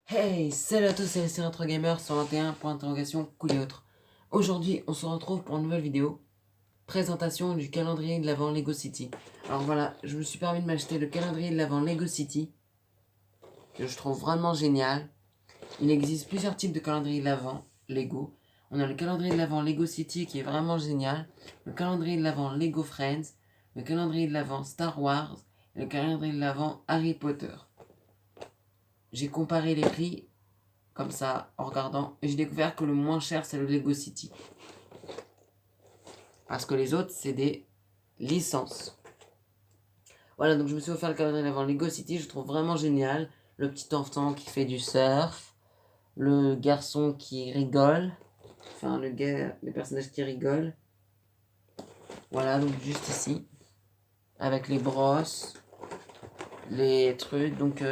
Hey, salut à tous, c'est notre gamer 121 point d'interrogation couille autre. Aujourd'hui, on se retrouve pour une nouvelle vidéo. Présentation du calendrier de l'Avent Lego City. Alors voilà, je me suis permis de m'acheter le calendrier de l'Avent Lego City, que je trouve vraiment génial. Il existe plusieurs types de calendrier de l'Avent Lego. On a le calendrier de l'Avent Lego City qui est vraiment génial, le calendrier de l'Avent Lego Friends, le calendrier de l'Avent Star Wars et le calendrier de l'Avent Harry Potter. J'ai comparé les prix comme ça en regardant et j'ai découvert que le moins cher c'est le Lego City, parce que les autres c'est des licences. Voilà, donc je me suis offert le calendrier avant Lego City, je trouve vraiment génial. Le petit enfant qui fait du surf, le garçon qui rigole, enfin le personnage qui rigole. Voilà, donc juste ici, avec les brosses, les trucs, donc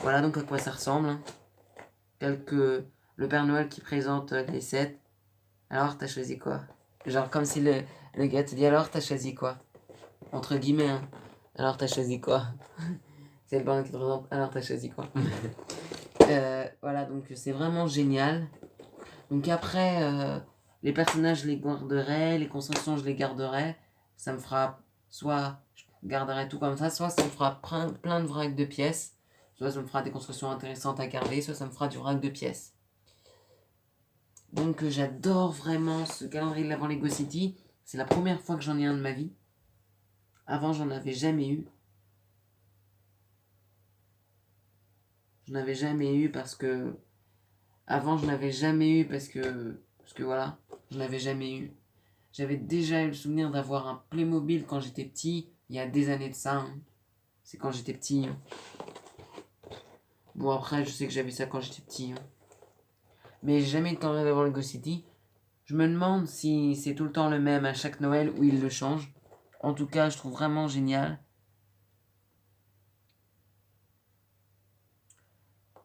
voilà donc à quoi ça ressemble. Hein. Le Père Noël qui présente les sets. Alors, t'as choisi quoi? Genre comme si le gars te dit alors, t'as choisi quoi? Entre guillemets, hein. Alors, t'as choisi quoi? C'est le Père Noël qui te présente. Alors, t'as choisi quoi? Voilà, donc c'est vraiment génial. Donc après, les personnages, je les garderai. Les constructions, je les garderai. Ça me fera... Soit je garderai tout comme ça me fera plein de vracs de pièces. Soit ça me fera des constructions intéressantes à garder. Soit ça me fera du vrac de pièces. Donc j'adore vraiment ce calendrier de l'Avent Lego City. C'est la première fois que j'en ai un de ma vie. Avant, j'en avais jamais eu. Je n'avais jamais eu parce que... Avant, je n'avais jamais eu parce que... Parce que voilà, je n'avais jamais eu. J'avais déjà eu le souvenir d'avoir un Playmobil quand j'étais petit. Il y a des années de ça. Hein. C'est quand j'étais petit. Hein. Bon, après, je sais que j'avais ça quand j'étais petit. Hein. Mais j'ai jamais eu le calendrier d'Avent Lego City. Je me demande si c'est tout le temps le même à chaque Noël ou il le change. En tout cas, je trouve vraiment génial.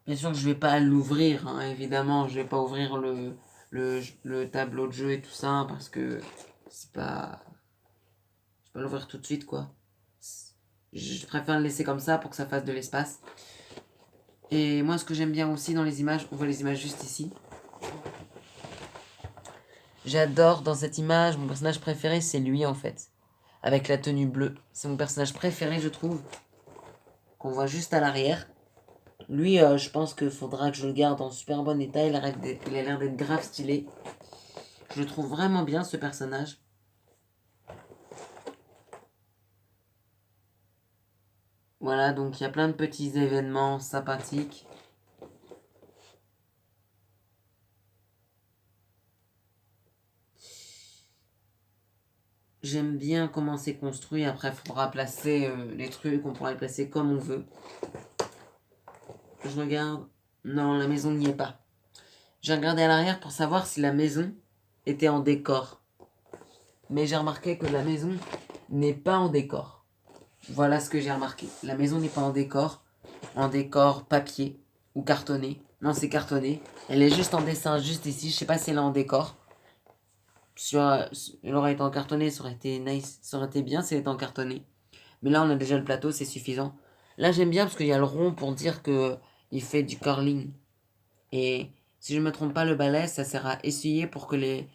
Bien sûr que je vais pas l'ouvrir, hein, évidemment, je vais pas ouvrir le tableau de jeu et tout ça parce que c'est pas. Je vais pas l'ouvrir tout de suite quoi. Je préfère le laisser comme ça pour que ça fasse de l'espace. Et moi, ce que j'aime bien aussi dans les images, on voit les images juste ici. J'adore dans cette image, mon personnage préféré c'est lui en fait, avec la tenue bleue. C'est mon personnage préféré, je trouve, qu'on voit juste à l'arrière. Lui, je pense qu'il faudra que je le garde en super bon état. Il a l'air d'être grave stylé. Je le trouve vraiment bien ce personnage. Voilà, donc il y a plein de petits événements sympathiques. J'aime bien comment c'est construit. Après, il faudra placer les trucs. On pourra les placer comme on veut. Je regarde. Non, la maison n'y est pas. J'ai regardé à l'arrière pour savoir si la maison était en décor. Mais j'ai remarqué que la maison n'est pas en décor. Voilà ce que j'ai remarqué. La maison n'est pas en décor papier ou cartonné. Non, c'est cartonné. Elle est juste en dessin, juste ici. Je sais pas si elle est en décor. Elle aurait été en cartonné, ça aurait été nice, ça aurait été bien si elle était en cartonné. Mais là, on a déjà le plateau, c'est suffisant. Là, j'aime bien parce qu'il y a le rond pour dire que il fait du curling. Et si je me trompe pas, le balai, ça sert à essuyer pour que les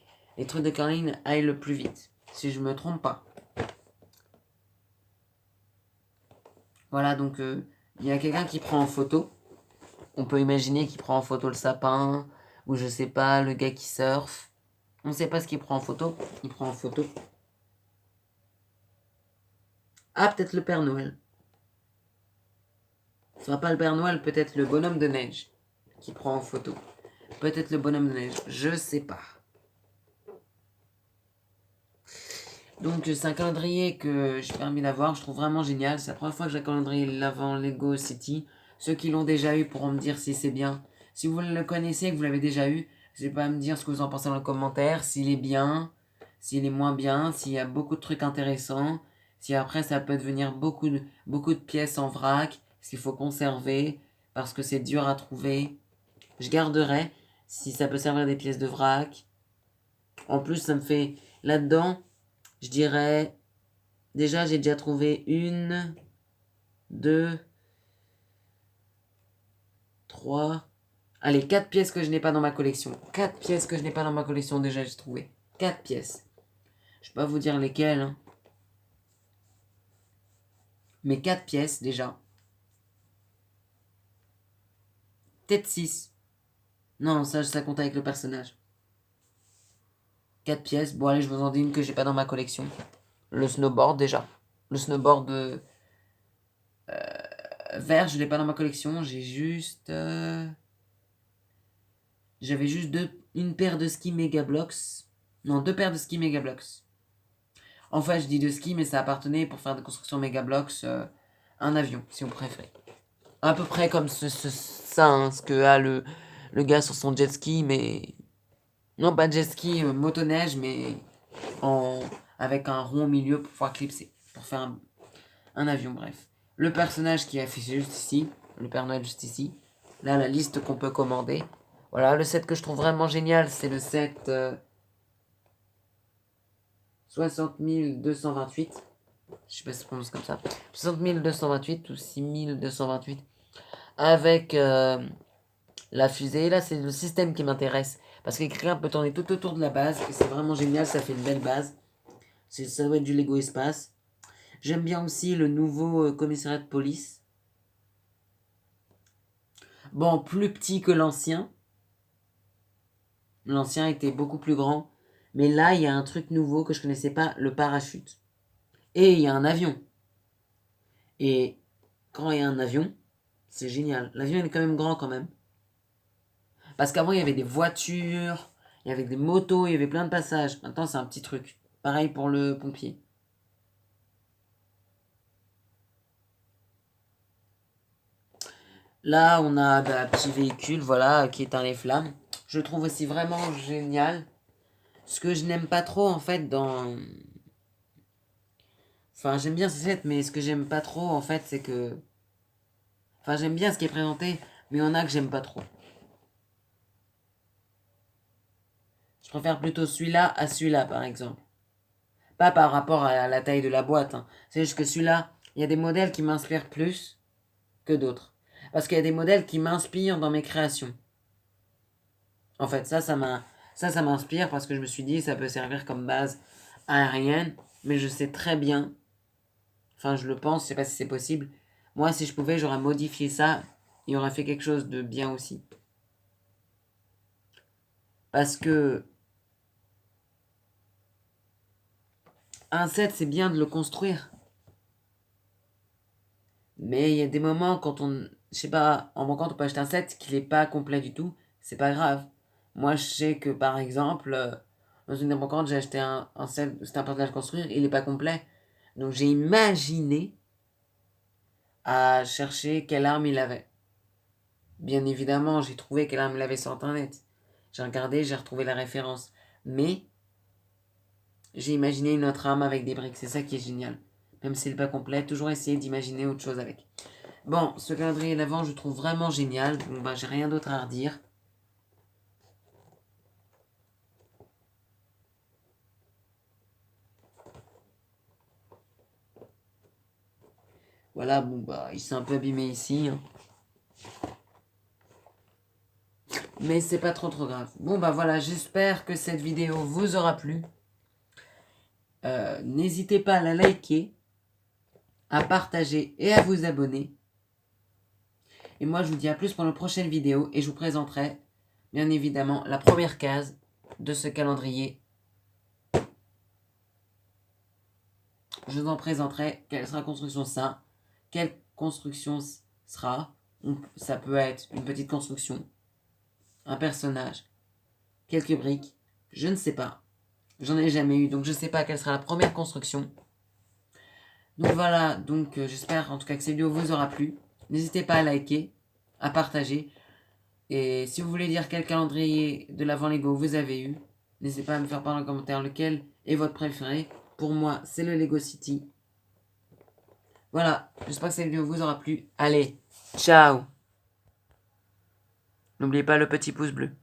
trucs de curling aillent le plus vite. Si je me trompe pas. Voilà, donc il y a quelqu'un qui prend en photo. On peut imaginer qu'il prend en photo le sapin, ou je sais pas, le gars qui surfe. On sait pas ce qu'il prend en photo. Il prend en photo. Ah, peut-être le Père Noël. Ce sera pas le Père Noël, peut-être le bonhomme de neige qui prend en photo. Peut-être le bonhomme de neige, je sais pas. Donc c'est un calendrier que j'ai permis d'avoir, je trouve vraiment génial. C'est la première fois que j'ai un calendrier l'avant Lego City. Ceux qui l'ont déjà eu pourront me dire si c'est bien. Si vous le connaissez, que vous l'avez déjà eu, n'hésitez pas à me dire ce que vous en pensez dans les commentaires, s'il est bien, s'il est moins bien, s'il y a beaucoup de trucs intéressants, si après ça peut devenir beaucoup de pièces en vrac, s'il faut conserver, parce que c'est dur à trouver. Je garderai si ça peut servir des pièces de vrac. En plus, ça me fait là-dedans, je dirais, déjà j'ai déjà trouvé 1, 2, 3. Allez, 4 pièces que je n'ai pas dans ma collection. 4 pièces que je n'ai pas dans ma collection, déjà, j'ai trouvé. 4 pièces. Je vais pas vous dire lesquelles. Hein. Mais 4 pièces, déjà. Peut-être 6. Non, ça compte avec le personnage. 4 pièces. Bon, allez, je vous en dis une que j'ai pas dans ma collection. Le snowboard, déjà. Le snowboard vert, je l'ai pas dans ma collection. J'ai juste... J'avais juste une paire de skis Megablox. Non, 2 paires de skis Megablox. En fait, je dis de skis, mais ça appartenait pour faire des constructions Megablox un avion, si vous préférez. À peu près comme ça, hein, ce que a le gars sur son jet ski, mais... Non, pas jet ski, motoneige, mais avec un rond au milieu pour pouvoir clipser. Pour faire un avion, bref. Le personnage qui est affiché juste ici. Le Père Noël juste ici. Là, la liste qu'on peut commander. Voilà, le set que je trouve vraiment génial, c'est le set 60 228. Je sais pas si ça se prononce comme ça. 60 228 ou 6 228. Avec la fusée. Là, c'est le système qui m'intéresse. Parce que quelqu'un peut tourner tout autour de la base. Et c'est vraiment génial, ça fait une belle base. Ça doit être du Lego Espace. J'aime bien aussi le nouveau commissariat de police. Bon, plus petit que l'ancien. L'ancien était beaucoup plus grand. Mais là, il y a un truc nouveau que je connaissais pas, le parachute. Et il y a un avion. Et quand il y a un avion, c'est génial. L'avion est quand même grand quand même. Parce qu'avant, il y avait des voitures, il y avait des motos, il y avait plein de passages. Maintenant, c'est un petit truc. Pareil pour le pompier. Là, on a un petit véhicule, voilà, qui éteint les flammes. Je trouve aussi vraiment génial. Ce que je n'aime pas trop, en fait, dans... Enfin, j'aime bien ce set, mais ce que j'aime pas trop, en fait, c'est que... Enfin, j'aime bien ce qui est présenté, mais il y en a que j'aime pas trop. Je préfère plutôt celui-là à celui-là, par exemple. Pas par rapport à la taille de la boîte. Hein. C'est juste que celui-là, il y a des modèles qui m'inspirent plus que d'autres. Parce qu'il y a des modèles qui m'inspirent dans mes créations. En fait, ça m'inspire parce que je me suis dit, ça peut servir comme base aérienne. Mais je sais très bien, enfin je le pense, je sais pas si c'est possible. Moi, si je pouvais, j'aurais modifié ça et aurait fait quelque chose de bien aussi. Parce que un set, c'est bien de le construire. Mais il y a des moments quand on... Je sais pas, en manquant, on peut acheter un set qui n'est pas complet du tout. C'est pas grave. Moi, je sais que, par exemple, dans une brocante, j'ai acheté un set, c'était un personnage à construire, il n'est pas complet. Donc, j'ai imaginé à chercher quelle arme il avait. Bien évidemment, j'ai trouvé quelle arme il avait sur Internet. J'ai regardé, j'ai retrouvé la référence. Mais, j'ai imaginé une autre arme avec des briques. C'est ça qui est génial. Même si elle n'est pas complète, toujours essayer d'imaginer autre chose avec. Bon, ce calendrier d'avant, je trouve vraiment génial. Bon, bah, j'ai rien d'autre à redire. Voilà, bon, bah, il s'est un peu abîmé ici. Hein. Mais c'est pas trop grave. Bon, bah voilà, j'espère que cette vidéo vous aura plu. N'hésitez pas à la liker, à partager et à vous abonner. Et moi, je vous dis à plus pour la prochaine vidéo et je vous présenterai, bien évidemment, la première case de ce calendrier. Je vous en présenterai quelle sera la construction ça, quelle construction sera. Ça peut être une petite construction, un personnage, quelques briques, je ne sais pas. J'en ai jamais eu, donc je ne sais pas quelle sera la première construction. Donc voilà, donc j'espère en tout cas que cette vidéo vous aura plu. N'hésitez pas à liker, à partager. Et si vous voulez dire quel calendrier de l'avant Lego vous avez eu, n'hésitez pas à me faire part dans les commentaires lequel est votre préféré. Pour moi, c'est le Lego City. Voilà, j'espère que cette vidéo vous aura plu. Allez, ciao! N'oubliez pas le petit pouce bleu.